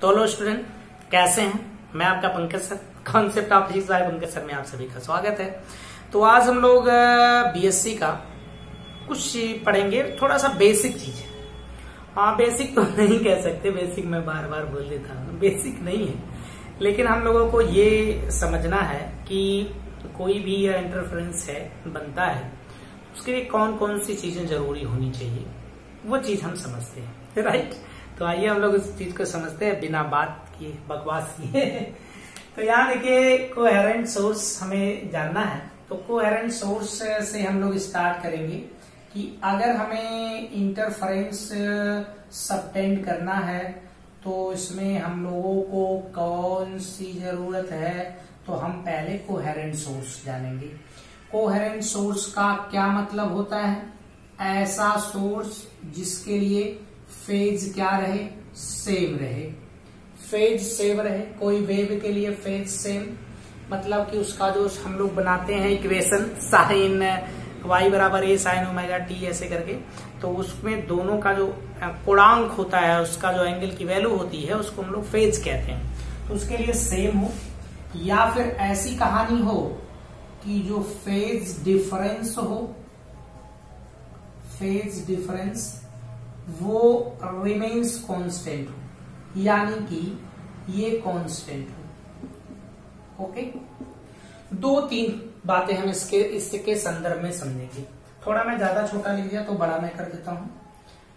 तो लो स्टूडेंट, कैसे हैं? मैं आपका Pankaj sir, concept of physics bye Pankaj sir में आप सभी का स्वागत है। तो आज हम लोग बीएससी का कुछ पढ़ेंगे, थोड़ा सा बेसिक चीज है। हाँ, बेसिक तो नहीं कह सकते, बेसिक मैं बार बार बोल देता हूँ, बेसिक नहीं है, लेकिन हम लोगों को ये समझना है कि कोई भी इंटरफेरेंस है बनता है, उसके लिए कौन कौन सी चीजें जरूरी होनी चाहिए, वो चीज हम समझते हैं, राइट। तो आइए हम लोग इस चीज को समझते हैं बिना बात किए, बकवास किए। तो यहाँ देखिए, कोहेरेंट सोर्स हमें जानना है। तो कोहेरेंट सोर्स से हम लोग स्टार्ट करेंगे कि अगर हमें इंटरफेरेंस सबटेंड करना है तो इसमें हम लोगों को कौन सी जरूरत है। तो हम पहले कोहेरेंट सोर्स जानेंगे। कोहेरेंट सोर्स का क्या मतलब होता है? ऐसा सोर्स जिसके लिए फेज क्या रहे, सेम रहे, फेज सेम रहे। कोई वेव के लिए फेज सेम मतलब कि उसका जो हम लोग बनाते हैं इक्वेशन साइन y बराबर a साइन ओमेगा t ऐसे करके, तो उसमें दोनों का जो कोणांक होता है, उसका जो एंगल की वैल्यू होती है, उसको हम लोग फेज कहते हैं। तो उसके लिए सेम हो, या फिर ऐसी कहानी हो कि जो फेज डिफरेंस हो, फेज डिफरेंस वो रिमेन्स कांस्टेंट हो, यानी कि ये कांस्टेंट हो। ओके, दो तीन बातें हम इसके संदर्भ में समझेंगे। थोड़ा मैं ज्यादा छोटा लिख दिया तो बड़ा मैं कर देता हूं।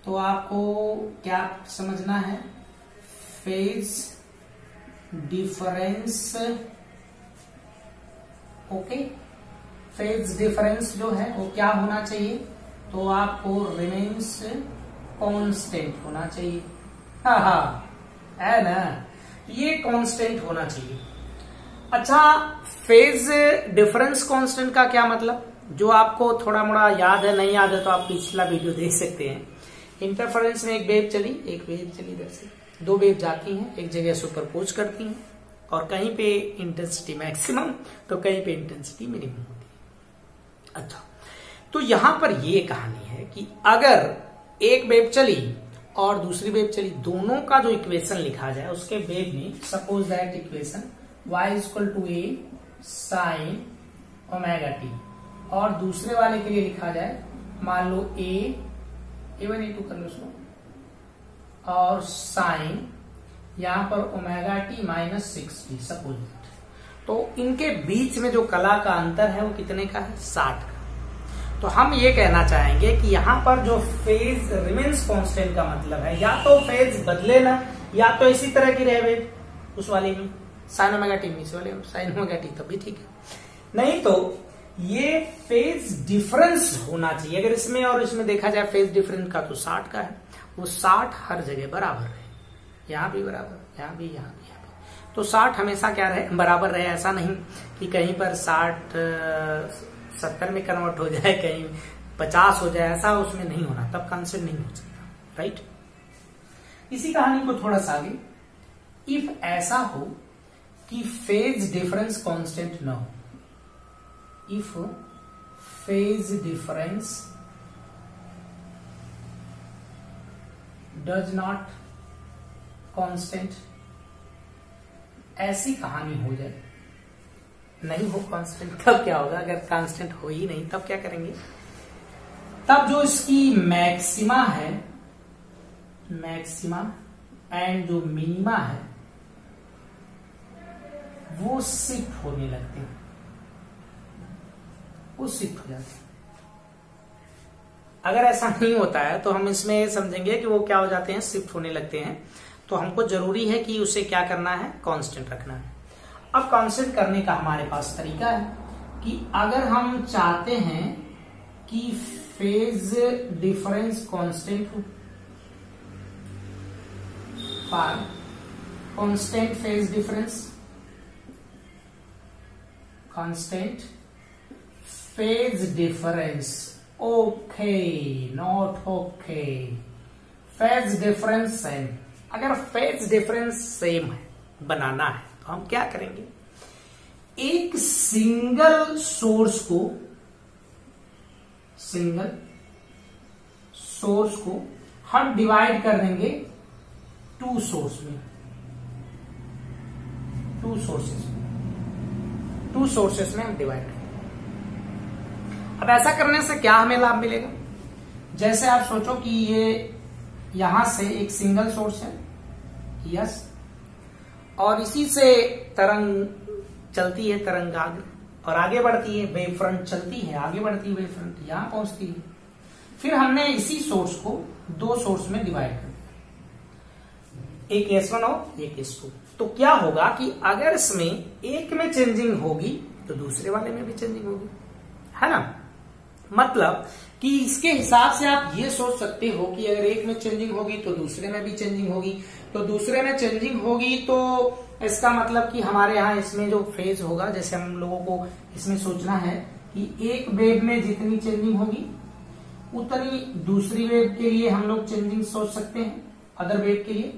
तो आपको क्या समझना है? Phase difference, okay, phase difference जो है वो क्या होना चाहिए? तो आपको रिमेन्स कांस्टेंट होना चाहिए। हाँ, है ना, ये कांस्टेंट होना चाहिए। अच्छा, फेज डिफरेंस कांस्टेंट का क्या मतलब? जो आपको थोड़ा मोड़ा याद है, नहीं याद है तो आप पिछला वीडियो देख सकते हैं। इंटरफेरेंस में एक वेव चली इधर से, दो वेव जाती हैं, एक जगह सुपरपोज करती हैं, और कहीं पे इंटेंसिटी मैक्सिमम तो कहीं पे इंटेंसिटी मिनिमम होती है। अच्छा, तो यहां पर ये कहानी है कि अगर एक वेव चली और दूसरी वेव चली, दोनों का जो इक्वेशन लिखा जाए उसके वेव में, suppose that equation y equal to a sine omega t, और दूसरे वाले के लिए लिखा जाए, मान लो a1 a2 कर लो उसको, और साइन यहां पर ओमेगा टी माइनस 60 सपोज। तो इनके बीच में जो कला का अंतर है वो कितने का है? 60 का। तो हम ये कहना चाहेंगे कि यहाँ पर जो फेज रिमेन्स कांस्टेंट का मतलब है, या तो फेज बदले ना, या तो इसी तरह की रहे वेव उस वाले में साइन ओमेगा टी में, इस वाले में साइन ओमेगा टी, तब भी ठीक है। नहीं तो ये फेज डिफरेंस होना चाहिए। अगर इसमें और इसमें देखा जाए फेज डिफरेंस का, तो 60 का है, वो 60 हर जगह बराबर है, यहाँ भी बराबर, यहाँ भी, यहाँ भी, यहाँ भी। तो 60 हमेशा क्या रहे? बराबर रहे। ऐसा नहीं कि कहीं पर 60 70 में कन्वर्ट हो जाए, कहीं 50 हो जाए, ऐसा उसमें नहीं होना, तब कांस्टेंट नहीं हो सकता, राइट। इसी कहानी को थोड़ा सा आगे, इफ ऐसा हो कि फेज डिफरेंस कांस्टेंट न हो, if phase difference does not constant, ऐसी कहानी हो जाए, नहीं हो कांस्टेंट, तब क्या होगा? अगर कांस्टेंट हो ही नहीं तब क्या करेंगे? तब जो इसकी मैक्सिमा है, मैक्सिमा एंड जो मिनिमा है वो शिफ्ट होने लगते हैं, वो शिफ्ट हो जाते हैं। अगर ऐसा नहीं होता है तो हम इसमें समझेंगे कि वो क्या हो जाते हैं? शिफ्ट होने लगते हैं। तो हमको जरूरी है कि उसे क्या करना है? कांस्टेंट रखना है। अब कांस्टेंट करने का हमारे पास तरीका है कि अगर हम चाहते हैं कि फेज डिफरेंस कांस्टेंट हो, for constant phase difference, constant phase difference, okay, not okay, phase difference same. अगर फेज डिफरेंस सेम है, बनाना है, तो हम क्या करेंगे? एक सिंगल सोर्स को हम डिवाइड कर देंगे 2 सोर्स में, टू सोर्सेस में हम डिवाइड करेंगे। अब ऐसा करने से क्या हमें लाभ मिलेगा? जैसे आप सोचो कि ये यहां से एक सिंगल सोर्स है, यस, और इसी से तरंग चलती है, तरंगाग्र, और आगे बढ़ती है, वेव फ्रंट चलती है, आगे बढ़ती है वेव फ्रंट, यहां पहुंचती है। फिर हमने इसी सोर्स को दो सोर्स में डिवाइड कर दिया, एक S1 और एक S2। तो क्या होगा कि अगर इसमें एक में चेंजिंग होगी तो दूसरे वाले में भी चेंजिंग होगी, है ना। मतलब कि इसके हिसाब से आप ये सोच सकते हो कि अगर एक में चेंजिंग होगी तो दूसरे में भी चेंजिंग होगी, तो दूसरे में चेंजिंग होगी तो इसका मतलब कि हमारे यहाँ इसमें जो फेज होगा, जैसे हम लोगों को इसमें सोचना है कि एक वेव में जितनी चेंजिंग होगी उतनी दूसरी वेव के लिए हम लोग चेंजिंग सोच सकते हैं, अदर वेव के लिए।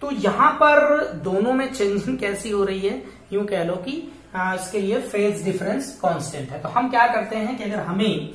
तो यहाँ पर दोनों में चेंजिंग कैसी हो रही है, यूं कह लो कि इसके लिए फेज डिफरेंस कांस्टेंट है। तो हम क्या करते हैं कि अगर हमें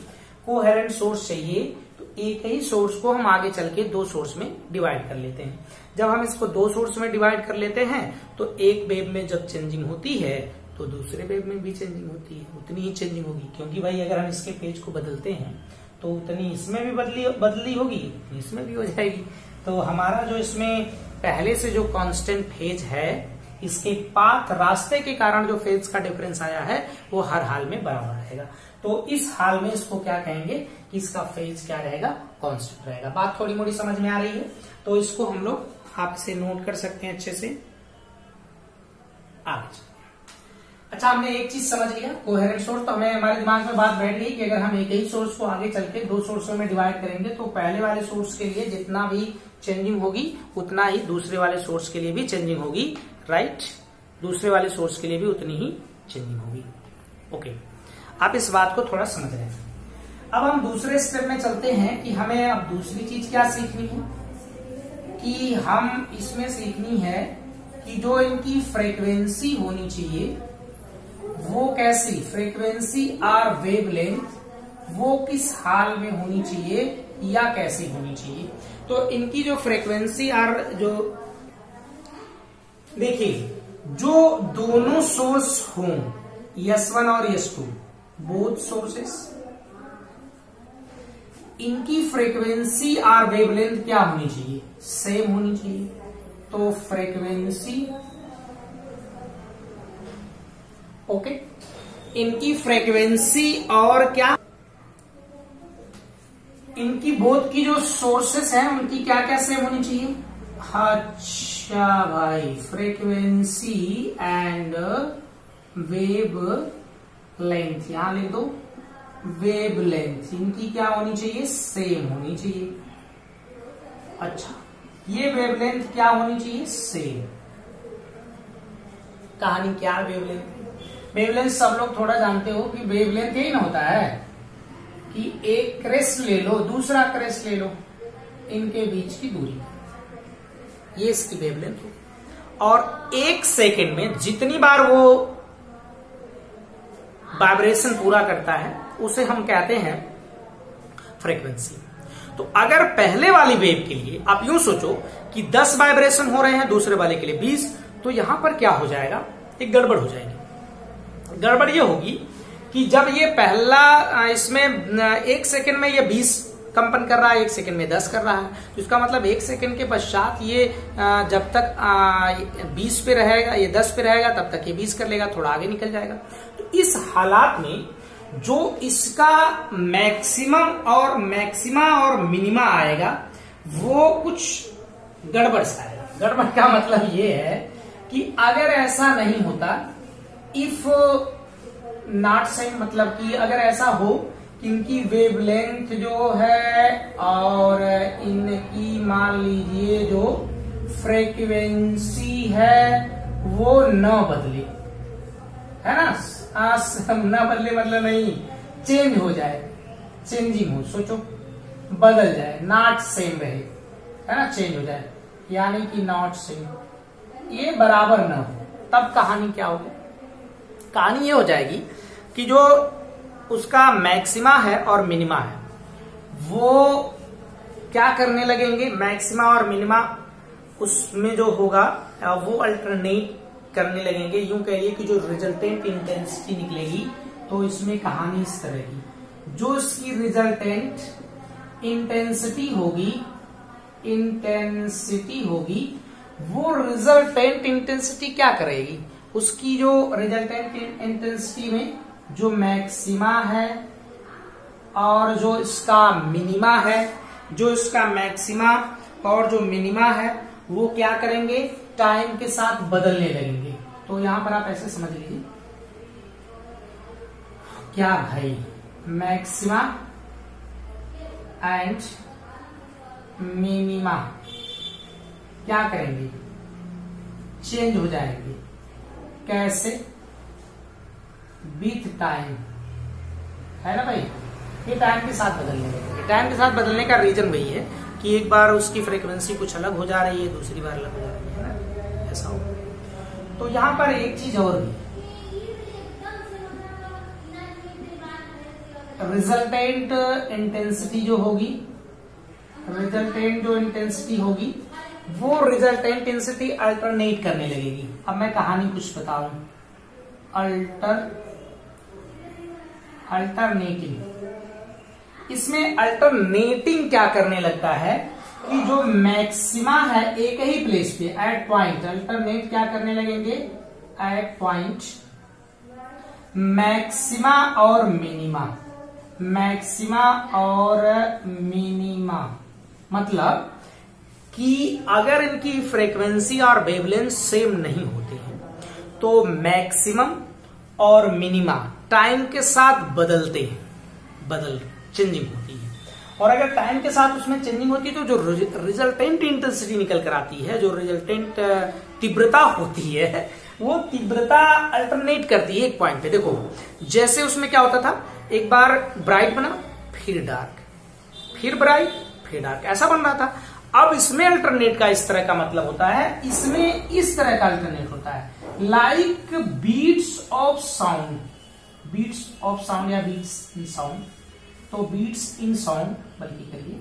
कोहेरेंट सोर्स चाहिए तो एक ही सोर्स को हम आगे चल के दो सोर्स में डिवाइड कर लेते हैं। जब हम इसको दो सोर्स में डिवाइड कर लेते हैं तो एक वेव में जब चेंजिंग होती है तो दूसरे वेव में भी चेंजिंग होती है, उतनी ही चेंजिंग होगी, क्योंकि भाई अगर हम इसके पेज को बदलते हैं तो उतनी इसमें भी बदली होगी, इसमें भी हो जाएगी। तो हमारा जो इसमें पहले से जो कांस्टेंट फेज है, इसके पाथ रास्ते के कारण जो फेज का डिफरेंस आया है वो हर हाल में बराबर रहेगा। तो इस हाल में इसको क्या कहेंगे कि इसका फेज क्या रहेगा, कांस्टेंट रहेगा। बात थोड़ी मोड़ी समझ में आ रही है, तो इसको हम लोग आपसे नोट कर सकते हैं अच्छे से आगे। अच्छा, हमने एक चीज समझ लिया, कोहेरेंट सोर्स, तो हमें हमारे दिमाग में बात बैठ गई कि अगर हम एक ही सोर्स को आगे चल के दो सोर्सों में डिवाइड करेंगे तो पहले वाले सोर्स के लिए जितना भी चेंजिंग होगी उतना ही दूसरे वाले सोर्स के लिए भी चेंजिंग होगी, राइट। दूसरे वाले सोर्स के लिए भी उतनी ही चेंजिंग होगी। ओके, आप इस बात को थोड़ा समझ रहे हैं। अब हम दूसरे स्टेप में चलते हैं कि हमें अब दूसरी चीज क्या सीखनी है, कि हम इसमें सीखनी है कि जो इनकी फ्रीक्वेंसी होनी चाहिए वो कैसी, फ्रीक्वेंसी और वेवलेंथ वो किस हाल में होनी चाहिए या कैसी होनी चाहिए। तो इनकी जो फ्रीक्वेंसी और जो, देखिए, जो दोनों सोर्स हों, S1 और S2, बोथ सोर्सेस, इनकी फ्रीक्वेंसी और वेवलेंथ क्या होनी चाहिए, सेम होनी चाहिए। तो फ्रीक्वेंसी, ओके, इनकी फ्रीक्वेंसी और क्या, इनकी बोथ की जो सोर्सेस हैं उनकी क्या क्या सेम होनी चाहिए। अच्छा भाई, फ्रीक्वेंसी एंड वेव लेंथ, यहां लिख दो, वेव लेंथ इनकी क्या होनी चाहिए, सेम होनी चाहिए। अच्छा, ये वेवलेंथ क्या होनी चाहिए, सेम। कहानी क्या है वेवलेंथ? वेवलेंथ सब लोग थोड़ा जानते हो कि वेवलेंथ यही ना होता है कि एक क्रेस्ट ले लो, दूसरा क्रेस्ट ले लो, इनके बीच की दूरी, ये इसकी वेवलेंथ हो। और एक सेकंड में जितनी बार वो वाइब्रेशन पूरा करता है उसे हम कहते हैं फ्रीक्वेंसी। तो अगर पहले वाली वेव के लिए आप यूं सोचो कि 10 वाइब्रेशन हो रहे हैं, दूसरे वाले के लिए 20, तो यहां पर क्या हो जाएगा, एक गड़बड़ हो जाएगी। गड़बड़ ये होगी कि जब ये पहला, इसमें एक सेकंड में ये 20 कंपन कर रहा है, एक सेकंड में 10 कर रहा है, तो इसका मतलब एक सेकंड के पश्चात ये जब तक 20 पे रहेगा, ये 10 पे रहेगा, तब तक ये 20 कर लेगा, थोड़ा आगे निकल जाएगा। तो इस हालात में जो इसका मैक्सिमम और मैक्सिमा और मिनिमा आएगा वो कुछ गड़बड़ सा आएगा। गड़बड़ का मतलब ये है कि अगर ऐसा नहीं होता, इफ नॉट सेम, मतलब कि अगर ऐसा हो कि इनकी वेवलेंथ जो है और इनकी मान लीजिए जो फ्रीक्वेंसी है वो न बदले, है ना, न बदले मतलब नहीं, चेंज हो जाए, चेंजिंग हो, सोचो बदल जाए, नॉट सेम रहे, है ना, चेंज हो जाए, यानी कि नॉट सेम, ये बराबर न हो, तब कहानी क्या होगी, कहानी ये हो जाएगी कि जो उसका मैक्सिमा है और मिनिमा है वो क्या करने लगेंगे, मैक्सिमा और मिनिमा उसमें जो होगा वो अल्टरनेट करने लगेंगे, यूं कहिए कि जो रिजल्टेंट इंटेंसिटी निकलेगी तो इसमें कहानी इस तरह की, जो इसकी रिजल्टेंट इंटेंसिटी होगी वो रिजल्टेंट इंटेंसिटी क्या करेगी, उसकी जो रिजल्टेंट इंटेंसिटी में जो मैक्सिमा है और जो इसका मिनिमा है, जो इसका मैक्सिमा और जो मिनिमा है वो क्या करेंगे, टाइम के साथ बदलने लगेंगे। तो यहां पर आप ऐसे समझ लीजिए, क्या भाई, मैक्सिमा एंड मिनिमा क्या करेंगे, चेंज हो जाएंगे। कैसे, विथ टाइम, है ना भाई, ये टाइम के साथ बदलने लगेंगे। टाइम के साथ बदलने का रीजन वही है कि एक बार उसकी फ्रीक्वेंसी कुछ अलग हो जा रही है, दूसरी बार अलग हो जा रही है ना, ऐसा हो। तो यहां पर एक चीज और भी, रिजल्टेंट इंटेंसिटी जो होगी, रिजल्टेंट जो इंटेंसिटी होगी वो रिजल्टेंट इंटेंसिटी अल्टरनेट करने लगेगी। अब मैं कहानी कुछ बताऊं, अल्टरनेटिंग, इसमें अल्टरनेटिंग क्या करने लगता है कि जो मैक्सिमा है एक ही प्लेस पे एट पॉइंट, अल्टरनेट क्या करने लगेंगे, एट पॉइंट मैक्सिमा और मिनिमा, मैक्सिमा और मिनिमा, मतलब कि अगर इनकी फ्रीक्वेंसी और वेवलेंथ सेम नहीं होती है तो मैक्सिमम और मिनिमा टाइम के साथ बदलते हैं, चेंजिंग होती है। और अगर टाइम के साथ उसमें चेंजिंग होती है तो जो रिजल्टेंट इंटेंसिटी निकल कर आती है, जो रिजल्टेंट तीव्रता होती है, वो तीव्रता अल्टरनेट करती है एक पॉइंट पे। देखो जैसे उसमें क्या होता था, एक बार ब्राइट बना, फिर डार्क, फिर ब्राइट, फिर डार्क, ऐसा बन रहा था। अब इसमें अल्टरनेट का इस तरह का मतलब होता है, इसमें इस तरह का अल्टरनेट होता है, like beats of sound, beats of sound या बीट्स इन साउंड, तो बीट्स इन साउंड बल्कि करिए,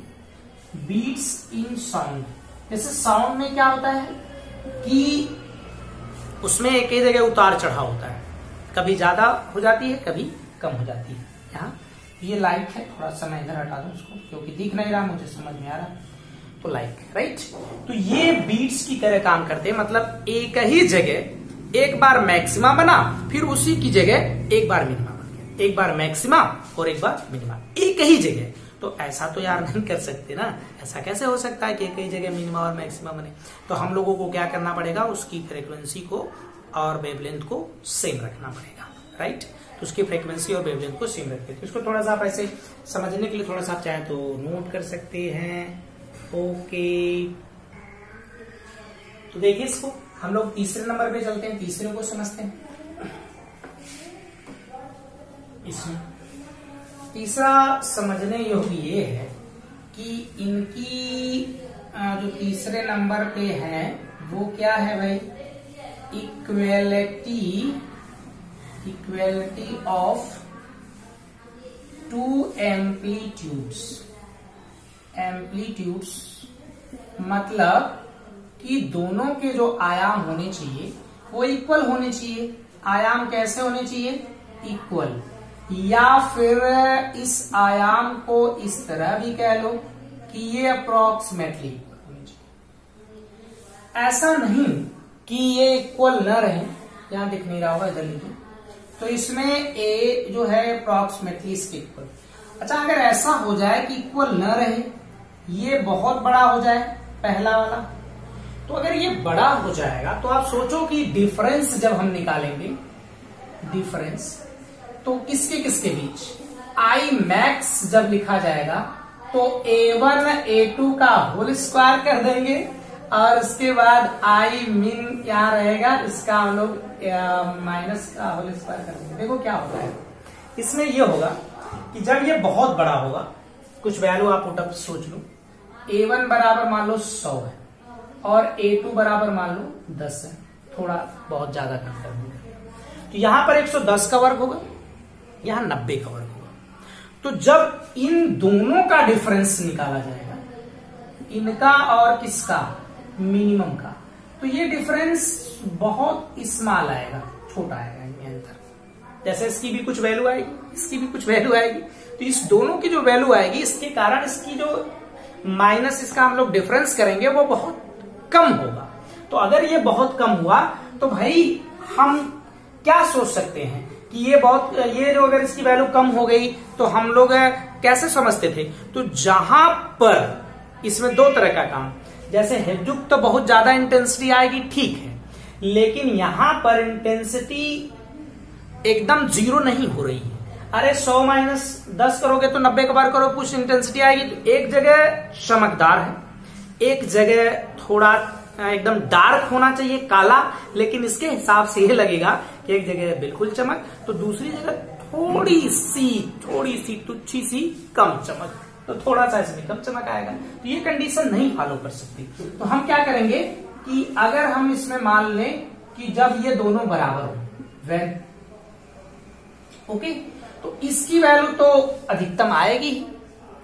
बीट्स इन साउंड। जैसे साउंड में क्या होता है कि उसमें एक ही जगह उतार चढ़ाव होता है, कभी ज्यादा हो जाती है, कभी कम हो जाती है। यहाँ ये लाइक है, थोड़ा सा मैं इधर हटा दूं इसको क्योंकि दिख नहीं रहा, मुझे समझ में आ रहा, तो लाइक, राइट। तो ये बीट्स की तरह काम करते हैं, मतलब एक ही जगह एक बार मैक्सिमा बना, फिर उसी की जगह एक बार मिनिमा बन गया, एक बार मैक्सिमा और एक बार मिनिमा, एक ही जगह। तो ऐसा तो यार नहीं कर सकते ना, ऐसा कैसे हो सकता है कि एक ही जगह मिनिमा और मैक्सिमा बने। तो हम लोगों को क्या करना पड़ेगा, उसकी फ्रीक्वेंसी को और वेवलेंथ को सेम रखना पड़ेगा, राइट। तो उसकी फ्रीक्वेंसी और वेवलेंथ को सेम रखते हैं। इसको थोड़ा सा आप ऐसे समझने के लिए थोड़ा सा चाहे तो नोट कर सकते हैं। ओके, तो देखिए इसको हम लोग तीसरे नंबर पे चलते हैं, तीसरे को समझते हैं। इसमें तीसरा समझने योग्य ये है कि इनकी जो तीसरे नंबर पे है वो क्या है भाई, equality of two amplitudes. Amplitudes मतलब कि दोनों के जो आयाम होने चाहिए वो इक्वल होने चाहिए। आयाम कैसे होने चाहिए, इक्वल, या फिर इस आयाम को इस तरह भी कह लो कि ये अप्रोक्सीमेटली इक्वल होने चाहिए। ऐसा नहीं कि ये इक्वल न रहे, यहां दिख नहीं रहा होगा, इधर लिखिए, तो इसमें ए जो है अप्रोक्सीमेटली इसके इक्वल। अच्छा, अगर ऐसा हो जाए कि इक्वल न रहे, ये बहुत बड़ा हो जाए पहला वाला, तो अगर ये बड़ा हो जाएगा तो आप सोचो कि डिफरेंस जब हम निकालेंगे, डिफरेंस तो किसके किसके बीच, आई मैक्स जब लिखा जाएगा तो A1 A2 का होल स्क्वायर कर देंगे और उसके बाद आई मिन यहाँ रहेगा, इसका हम लोग माइनस का होल स्क्वायर कर देंगे। देखो क्या होता है इसमें, ये होगा कि जब ये बहुत बड़ा होगा, कुछ वैल्यू आप पुटअप सोच लो, A1 बराबर मान लो 100 है और A2 बराबर मान लो 10 है, थोड़ा बहुत ज्यादा कम कर दूंगा, तो यहां पर 110 का वर्ग होगा, यहां 90 का वर्ग होगा। तो जब इन दोनों का डिफरेंस निकाला जाएगा, इनका और किसका, मिनिमम का, तो ये डिफरेंस बहुत स्मॉल आएगा, छोटा आएगा इनमें अंतर। जैसे इसकी भी कुछ वैल्यू आएगी, इसकी भी कुछ वैल्यू आएगी, तो इस दोनों की जो वैल्यू आएगी इसके कारण इसकी जो माइनस इसका हम लोग डिफरेंस करेंगे वो बहुत कम होगा। तो अगर ये बहुत कम हुआ तो भाई हम क्या सोच सकते हैं कि ये जो अगर इसकी वैल्यू कम हो गई तो हम लोग कैसे समझते थे? तो जहां पर इसमें दो तरह का काम, जैसे हेडजुक तो बहुत ज्यादा इंटेंसिटी आएगी, ठीक है, लेकिन यहां पर इंटेंसिटी एकदम जीरो नहीं हो रही है। अरे 100 माइनस 10 करोगे तो 90 के बार करो, कुछ इंटेंसिटी आएगी। तो एक जगह चमकदार है, एक जगह थोड़ा एकदम डार्क होना चाहिए, काला, लेकिन इसके हिसाब से ये लगेगा कि एक जगह बिल्कुल चमक, तो दूसरी जगह थोड़ी सी तुच्छी सी कम चमक, तो थोड़ा सा इसमें कम चमक आएगा। तो ये कंडीशन नहीं फॉलो कर सकती। तो हम क्या करेंगे कि अगर हम इसमें मान लें कि जब ये दोनों बराबर हो, वेन ओके, तो इसकी वैल्यू तो अधिकतम आएगी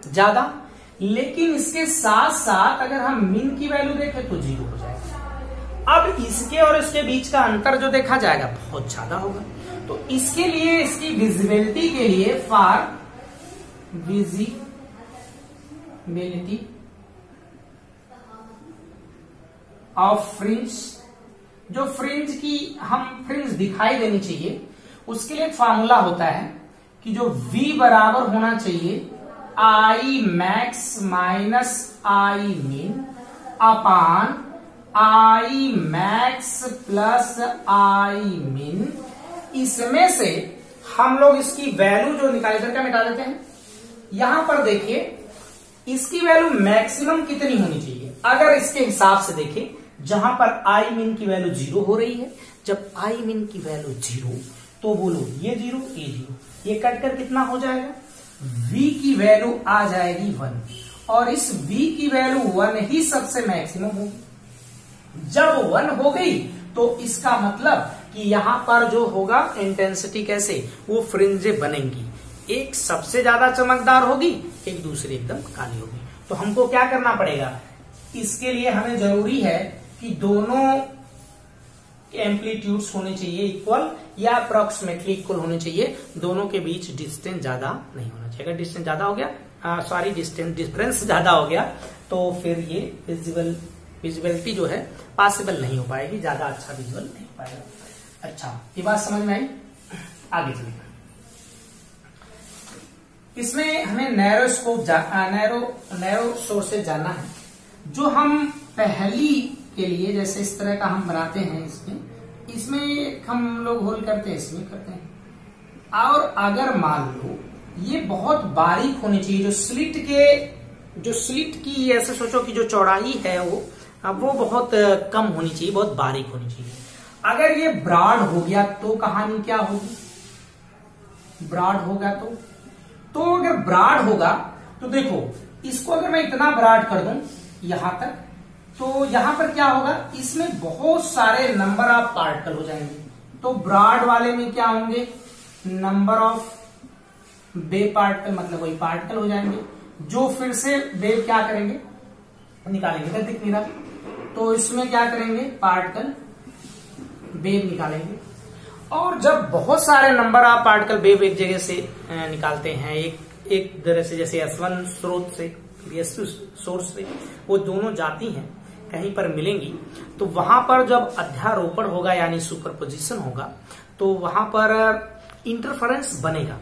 ज्यादा, लेकिन इसके साथ साथ अगर हम मीन की वैल्यू देखें तो 0 हो जाएगा। अब इसके और इसके बीच का अंतर जो देखा जाएगा बहुत ज्यादा होगा। तो इसके लिए, इसकी विजिबिलिटी के लिए, फॉर विजिबिलिटी ऑफ फ्रिंज, जो फ्रिंज की हम फ्रिंज दिखाई देनी चाहिए, उसके लिए एक फार्मूला होता है कि जो V बराबर होना चाहिए I max minus I mean upon I max plus I mean. इसमें से हम लोग इसकी वैल्यू जो निकाले थे क्या मिटा देते हैं। यहां पर देखिए इसकी वैल्यू मैक्सिमम कितनी होनी चाहिए। अगर इसके हिसाब से देखें, जहां पर I मीन की वैल्यू 0 हो रही है, जब I मीन की वैल्यू 0 तो बोलो ये 0 ये 0, ये कट कर कितना हो जाएगा, V की वैल्यू आ जाएगी 1, और इस V की वैल्यू 1 ही सबसे मैक्सिमम होगी। जब 1 हो गई तो इसका मतलब कि यहां पर जो होगा इंटेंसिटी कैसे, वो फ्रिंजे बनेंगी, एक सबसे ज्यादा चमकदार होगी, एक दूसरी एकदम काली होगी। तो हमको क्या करना पड़ेगा, इसके लिए हमें जरूरी है कि दोनों एम्पलीट्यूड्स होने चाहिए इक्वल या अप्रोक्सीमेटली इक्वल होने चाहिए, दोनों के बीच डिस्टेंस ज्यादा नहीं होना चाहिए। अगर डिस्टेंस ज्यादा हो गया, सॉरी डिस्टेंस डिफरेंस ज्यादा हो गया, तो फिर ये विजिबिलिटी जो है पॉसिबल नहीं हो पाएगी, ज्यादा अच्छा विजुअल नहीं हो पाएगा। अच्छा, ये बात समझ में आई। आगे चलिए, इसमें हमें नैरो स्कोप नैरो सोर्सेज जानना है, जो हम पहली के लिए जैसे इस तरह का हम बनाते हैं, इसमें हम लोग होल करते हैं, इसमें करते हैं। और अगर मान लो ये बहुत बारीक होनी चाहिए, जो स्लिट की ऐसे सोचो कि जो चौड़ाई है वो बहुत कम होनी चाहिए, बहुत बारीक होनी चाहिए। अगर ये ब्रॉड हो गया तो कहानी क्या होगी, ब्रॉड होगा तो अगर ब्रॉड होगा तो देखो इसको अगर मैं इतना ब्रॉड कर दूं यहां तक, तो यहां पर क्या होगा, इसमें बहुत सारे नंबर ऑफ पार्टिकल हो जाएंगे। तो ब्रॉड वाले में क्या होंगे, नंबर ऑफ वेव पार्टिकल, मतलब वही पार्टिकल हो जाएंगे, जो फिर से वेव क्या करेंगे, निकालेंगे, दिख नहीं रहा, तो इसमें क्या करेंगे, पार्टिकल वेव निकालेंगे। और जब बहुत सारे नंबर ऑफ पार्टिकल वेव एक जगह से निकालते हैं, एक तरह से जैसे S1 स्रोत से, S2 सोर्स से, वो दोनों जाती हैं, कहीं पर मिलेंगी, तो वहां पर जब अध्यारोपण होगा यानी सुपरपोजिशन होगा, तो वहां पर इंटरफेरेंस बनेगा।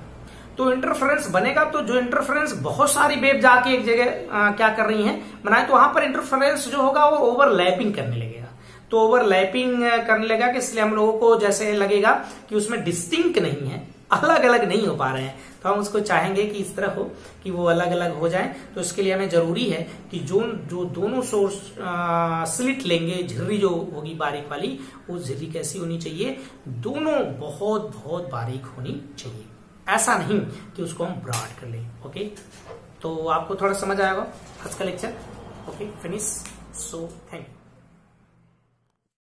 तो इंटरफेरेंस बनेगा, तो जो इंटरफेरेंस बहुत सारी वेव जाके एक जगह क्या कर रही हैं, बनाए, तो वहां पर इंटरफेरेंस जो होगा वो ओवरलैपिंग करने लगेगा। तो ओवरलैपिंग करने लगेगा कि इसलिए हम लोगों को जैसे लगेगा कि उसमें डिस्टिंक्ट नहीं है, अलग अलग नहीं हो पा रहे हैं, तो हम उसको चाहेंगे कि इस तरह हो कि वो अलग अलग हो जाए। तो इसके लिए हमें जरूरी है कि जो दोनों सोर्स स्लिट लेंगे, झिर्री जो होगी बारीक वाली, वो झिर्री कैसी होनी चाहिए, दोनों बहुत बहुत बारीक होनी चाहिए, ऐसा नहीं कि उसको हम ब्रॉड कर लें। ओके, तो आपको थोड़ा समझ आएगा आज का lecture. Okay, finish, so thank you.